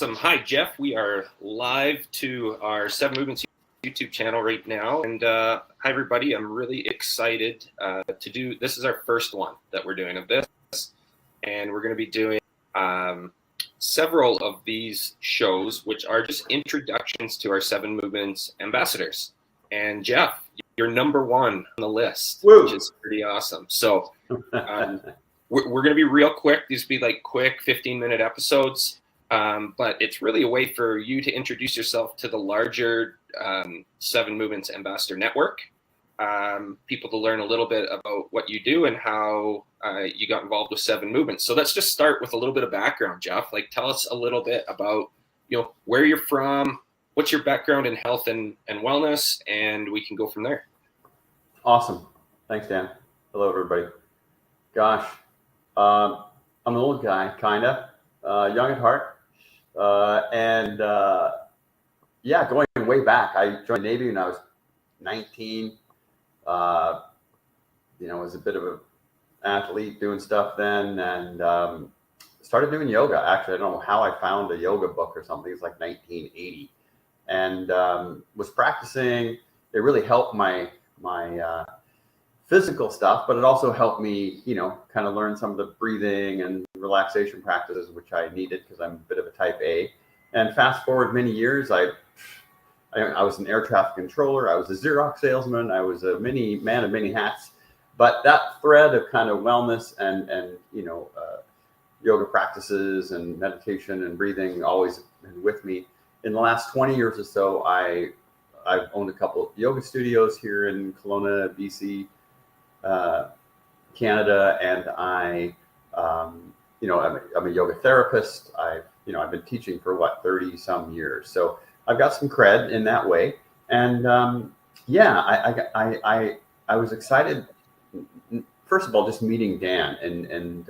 Awesome. Hi, Jeff. We are live to our Seven Movements YouTube channel right now. And hi, everybody. I'm really excited to do, this is our first one that we're doing of this. And we're going to be doing several of these shows, which are just introductions to our Seven Movements ambassadors. And Jeff, you're number one on the list, Woo. Which is pretty awesome. So we're going to be real quick. These will be like quick 15-minute episodes. But it's really a way for you to introduce yourself to the larger Seven Movements Ambassador Network, people to learn a little bit about what you do and how you got involved with Seven Movements. So let's just start with a little bit of background, Jeff. Like, tell us a little bit about, where you're from, what's your background in health and wellness, and we can go from there. Awesome. Thanks, Dan. Hello, everybody. Gosh, I'm an old guy, kind of, young at heart. Going way back, I joined the Navy when I was 19. Was a bit of an athlete doing stuff then, and started doing yoga. Actually, I don't know how I found a yoga book or something. It's like 1980, and was practicing. It really helped my physical stuff, but it also helped me, kind of learn some of the breathing and relaxation practices, which I needed because I'm a bit of a type A. And fast forward many years, I was an air traffic controller. I was a Xerox salesman. I was a man of many hats. But that thread of kind of wellness and yoga practices and meditation and breathing always been with me. In the last 20 years or so, I've owned a couple of yoga studios here in Kelowna, BC, Canada, and I'm a yoga therapist. I've been teaching for 30 some years. So I've got some cred in that way. And I was excited. First of all, just meeting Dan and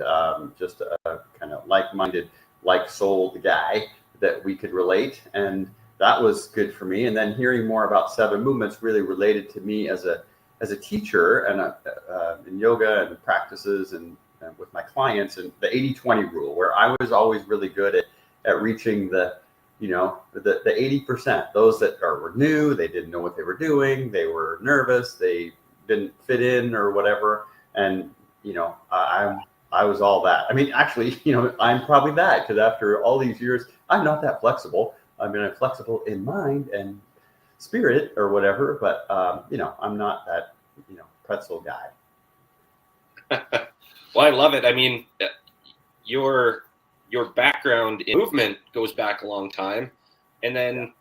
just a kind of like-minded, like-souled guy that we could relate. And that was good for me. And then hearing more about Seven Movements really related to me as a teacher and in yoga and practices and with my clients, and the 80-20 rule, where I was always really good at reaching the 80%, those that were new, they didn't know what they were doing, they were nervous, they didn't fit in or whatever. And, I was all that. I mean, actually, I'm probably that, because after all these years, I'm not that flexible. I mean, I'm flexible in mind and spirit or whatever, but, I'm not that, pretzel guy. Well, I love it. I mean, your background in movement goes back a long time. And then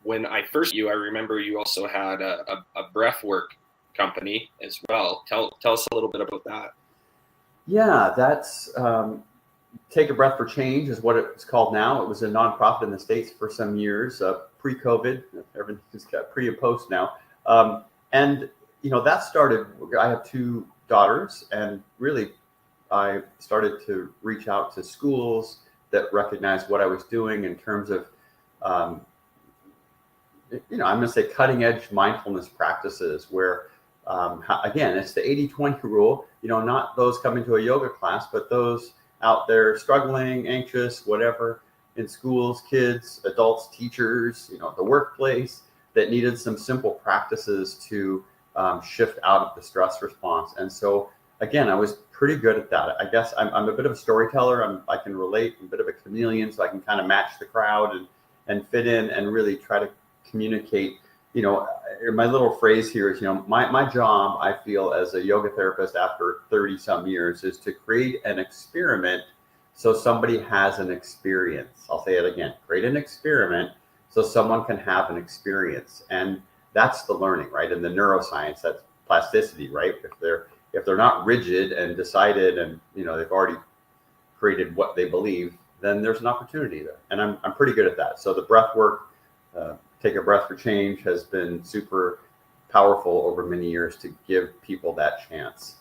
when I first met you, I remember you also had a breath work company as well. Tell us a little bit about that. Yeah, that's Take a Breath for Change is what it's called now. It was a nonprofit in the States for some years, pre-COVID. Everything's got pre and post now. That started, I have two daughters, and really I started to reach out to schools that recognized what I was doing in terms of, I'm going to say cutting edge mindfulness practices where, again, it's the 80-20 rule, not those coming to a yoga class, but those out there struggling, anxious, whatever, in schools, kids, adults, teachers, the workplace, that needed some simple practices to shift out of the stress response. And so, again, I was pretty good at that. I guess I'm a bit of a storyteller. I can relate. I'm a bit of a chameleon, so I can kind of match the crowd and fit in and really try to communicate. My little phrase here is, my job, I feel, as a yoga therapist after 30 some years, is to create an experiment so somebody has an experience. I'll say it again, create an experiment so someone can have an experience. And that's the learning, right? And the neuroscience, that's plasticity, right? If they're not rigid and decided and, they've already created what they believe, then there's an opportunity there. And I'm pretty good at that. So the breath work, Take a Breath for Change, has been super powerful over many years to give people that chance.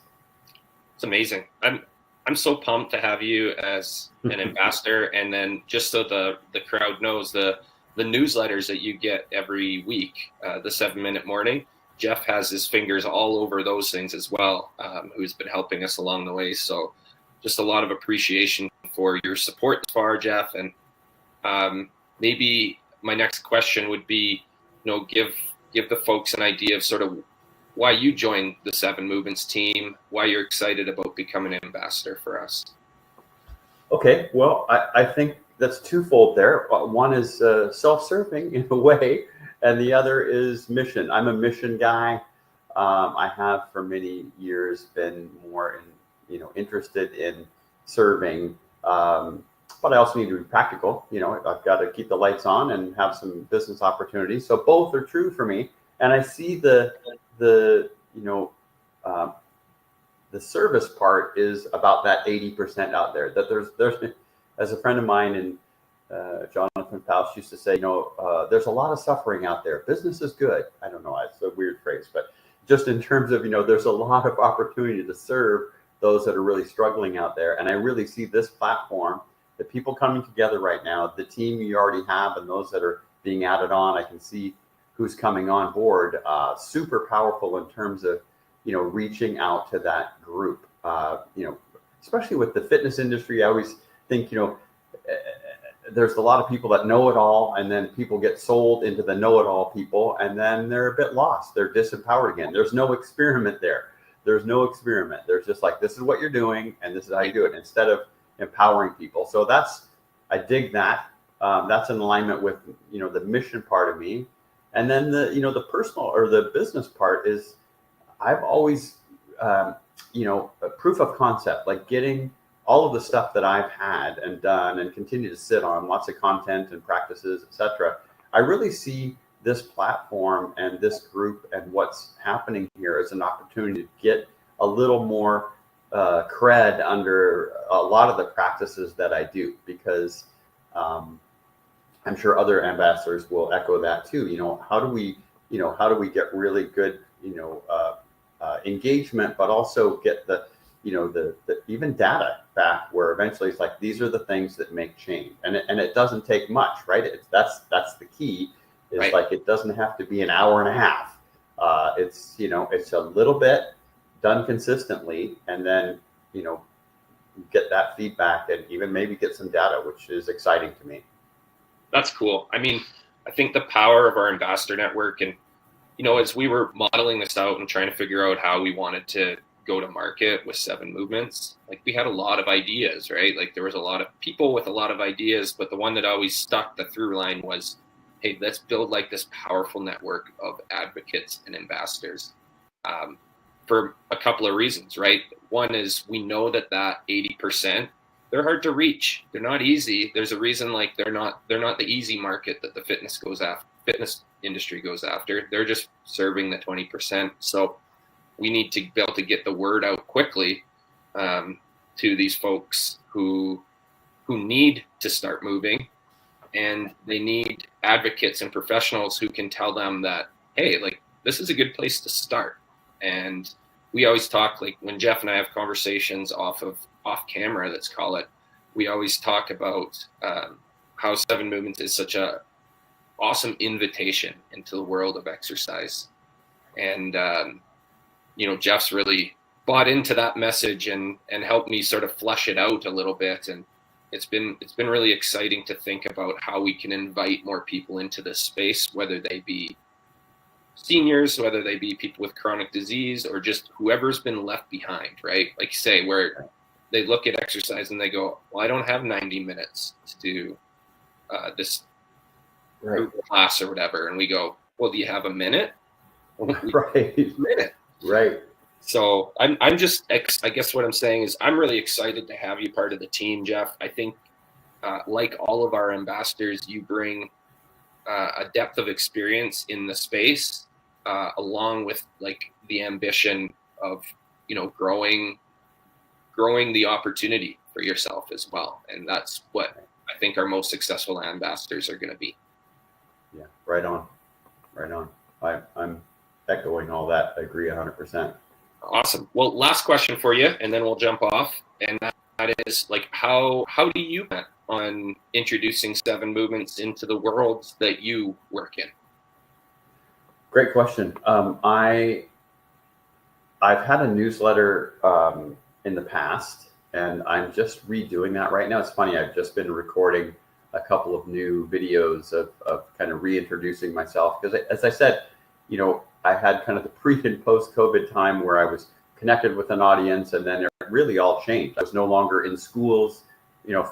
It's amazing. I'm so pumped to have you as an ambassador. And then just so the crowd knows, the newsletters that you get every week, the 7-Minute Morning, Jeff has his fingers all over those things as well, who's been helping us along the way. So just a lot of appreciation for your support so far, Jeff. And maybe my next question would be, give the folks an idea of sort of why you joined the Seven Movements team, why you're excited about becoming an ambassador for us. Okay, well, I think that's twofold there. One is self-serving in a way, and the other is mission. I'm a mission guy. I have for many years been more interested in serving, but I also need to be practical. I've got to keep the lights on and have some business opportunities. So both are true for me, and I see the service part is about that 80% out there. That there's as a friend of mine and Jonathan Faust used to say, there's a lot of suffering out there. Business is good. I don't know, it's a weird phrase, but just in terms of, there's a lot of opportunity to serve those that are really struggling out there. And I really see this platform, the people coming together right now, the team you already have, and those that are being added on. I can see who's coming on board, super powerful in terms of, reaching out to that group, especially with the fitness industry. I always think, there's a lot of people that know it all, and then people get sold into the know-it-all people, and then they're a bit lost. They're disempowered again. There's no experiment there. There's no experiment. There's just like, this is what you're doing, and this is how you do it, instead of empowering people. So I dig that. That's in alignment with, the mission part of me. And then the personal or the business part is, I've always, a proof of concept, like getting all of the stuff that I've had and done and continue to sit on, lots of content and practices, etc. I really see this platform and this group and what's happening here as an opportunity to get a little more cred under a lot of the practices that I do, because I'm sure other ambassadors will echo that too. How do we get really good, engagement, but also get the even data back, where eventually it's like, these are the things that make change, and it doesn't take much, right? That's the key. Is right. Like, it doesn't have to be an hour and a half. It's a little bit done consistently, and then get that feedback and even maybe get some data, which is exciting to me. That's cool. I mean, I think the power of our ambassador network, and as we were modeling this out and trying to figure out how we wanted to go to market with Seven Movements, like, we had a lot of ideas, right? Like, there was a lot of people with a lot of ideas, but the one that always stuck, the through line, was, hey, let's build like this powerful network of advocates and ambassadors, for a couple of reasons, right? One is, we know that 80%, they're hard to reach. They're not easy. There's a reason, like, they're not the easy market that the fitness industry goes after. They're just serving the 20%. So we need to be able to get the word out quickly to these folks who need to start moving, and they need advocates and professionals who can tell them that, hey, like, this is a good place to start. And we always talk, like, when Jeff and I have conversations off camera, let's call it, we always talk about how Seven Movements is such a awesome invitation into the world of exercise. And Jeff's really bought into that message and helped me sort of flesh it out a little bit. And it's been really exciting to think about how we can invite more people into this space, whether they be seniors, whether they be people with chronic disease, or just whoever's been left behind, right? Like you say, where they look at exercise and they go, well, I don't have 90 minutes to do this group class or whatever. And we go, well, do you have a minute? Right. A minute. Right. So I'm just, I guess what I'm saying is, I'm really excited to have you part of the team, Jeff. I think like all of our ambassadors, you bring a depth of experience in the space, along with like the ambition of, growing the opportunity for yourself as well. And that's what I think our most successful ambassadors are going to be. Yeah, right on. I'm echoing all that. I agree 100%. Awesome. Well, last question for you, and then we'll jump off. And that is, like, how do you plan on introducing Seven Movements into the worlds that you work in? Great question. I've had a newsletter in the past, and I'm just redoing that right now. It's funny, I've just been recording a couple of new videos of kind of reintroducing myself. Because as I said, I had kind of the pre and post COVID time where I was connected with an audience, and then it really all changed. I was no longer in schools,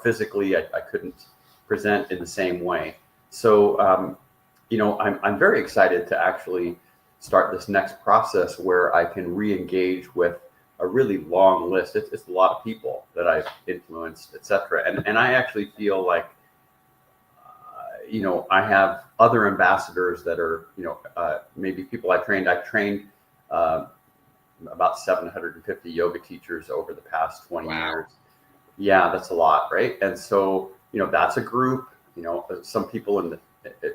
physically. I couldn't present in the same way. So, I'm very excited to actually start this next process where I can re-engage with a really long list. It's a lot of people that I've influenced, etc. And I actually feel like, I have other ambassadors that are, maybe people I trained. I've trained about 750 yoga teachers over the past 20 years. Yeah, that's a lot, right? And so, that's a group. Some people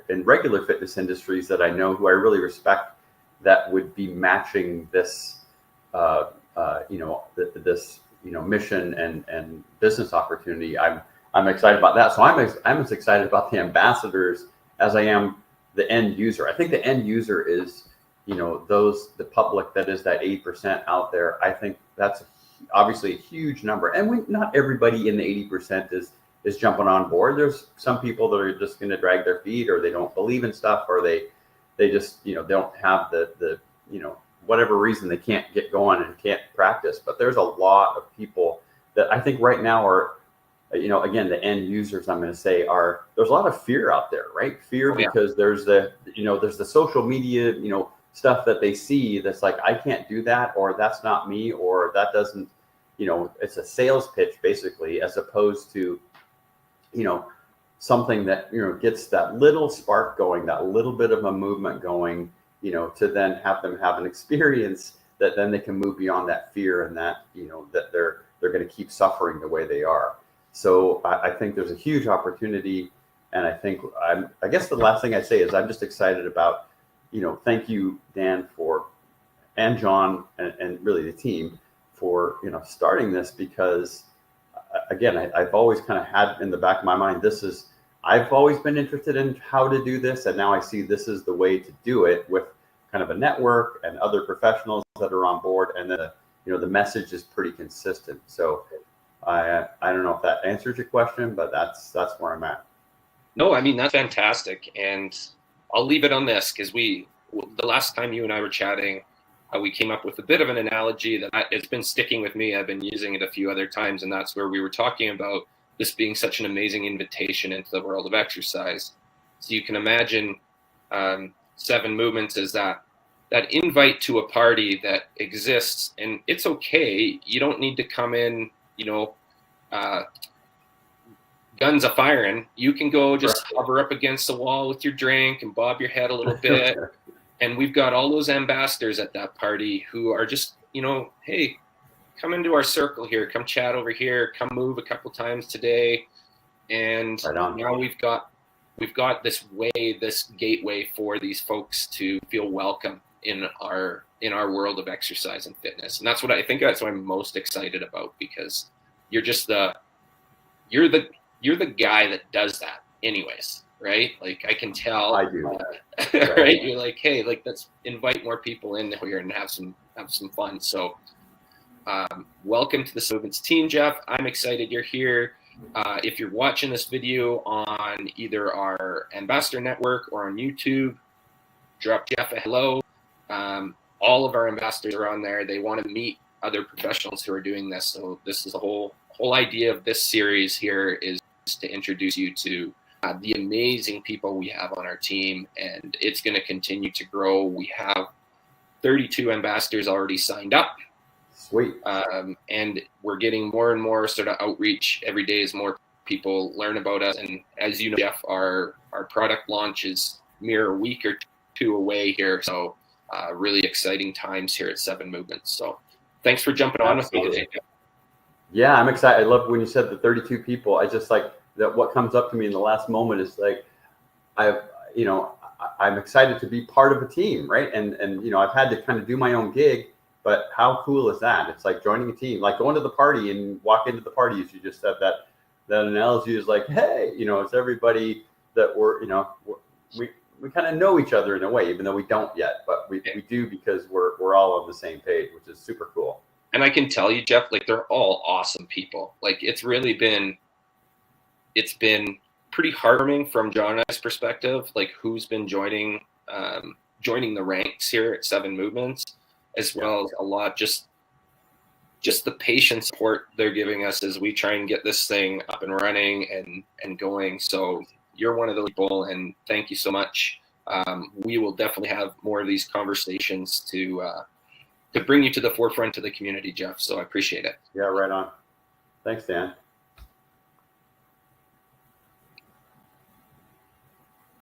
in regular fitness industries that I know who I really respect that would be matching this, this mission and business opportunity. I'm excited about that. So I'm as excited about the ambassadors as I am the end user. I think the end user is, the public that is that 80% out there. I think that's obviously a huge number. And not everybody in the 80% is jumping on board. There's some people that are just going to drag their feet, or they don't believe in stuff, or they just, they don't have the whatever reason they can't get going and can't practice. But there's a lot of people that I think right now are, again, the end users, I'm going to say, there's a lot of fear out there, right? Fear because there's the social media, stuff that they see that's like, I can't do that, or that's not me, or that doesn't, it's a sales pitch basically, as opposed to, something that, gets that little spark going, that little bit of a movement going, to then have them have an experience that then they can move beyond that fear and that, that they're going to keep suffering the way they are. So I think there's a huge opportunity. And I think I guess the last thing I'd say is I'm just excited about, thank you, Dan, and John, and really the team for, starting this, because again, I've always kind of had in the back of my mind, I've always been interested in how to do this. And now I see this is the way to do it, with kind of a network and other professionals that are on board. And then, the message is pretty consistent. So I don't know if that answers your question, but that's where I'm at. No, I mean, that's fantastic. And I'll leave it on this, because the last time you and I were chatting, we came up with a bit of an analogy that it's been sticking with me. I've been using it a few other times, and that's where we were talking about this being such an amazing invitation into the world of exercise. So you can imagine 7 Movements as that invite to a party that exists, and it's okay. You don't need to come in, guns a firing. You can go just hover up against the wall with your drink and bob your head a little bit. And we've got all those ambassadors at that party who are just, hey, come into our circle here, come chat over here, come move a couple times today. And now we've got this gateway for these folks to feel welcome in our world of exercise and fitness. And that's what I'm most excited about, because you're just you're the guy that does that anyways, right? Like, I can tell. I do. Right? You're like, hey, let's invite more people in here and have some fun. So welcome to the Movements team, Jeff. I'm excited you're here. If you're watching this video on either our Ambassador Network or on YouTube, drop Jeff a hello. All of our ambassadors are on there. They want to meet other professionals who are doing this. So this is the whole idea of this series here, is to introduce you to the amazing people we have on our team, and it's going to continue to grow. We have 32 ambassadors already signed up. Sweet. And we're getting more and more sort of outreach every day as more people learn about us. And as you know, Jeff, our product launch is mere a week or 2 away here. So really exciting times here at 7 Movements. So thanks for jumping on with me today, Jeff. Yeah, I'm excited. I love when you said the 32 people. I just like that. What comes up to me in the last moment is like, I'm excited to be part of a team, right? And I've had to kind of do my own gig, but how cool is that? It's like joining a team, like going to the party and walk into the party, as you just said. That analogy is like, hey, it's everybody that we kind of know each other in a way, even though we don't yet, but we do, because we're all on the same page, which is super cool. And I can tell you, Jeff, like, they're all awesome people. Like, it's been pretty heartwarming from John and I's perspective, like who's been joining the ranks here at Seven Movements, as well as a lot just the patient support they're giving us as we try and get this thing up and running and going. So you're one of those people, and thank you so much. We will definitely have more of these conversations to bring you to the forefront of the community, Jeff. So I appreciate it. Yeah, right on. Thanks, Dan.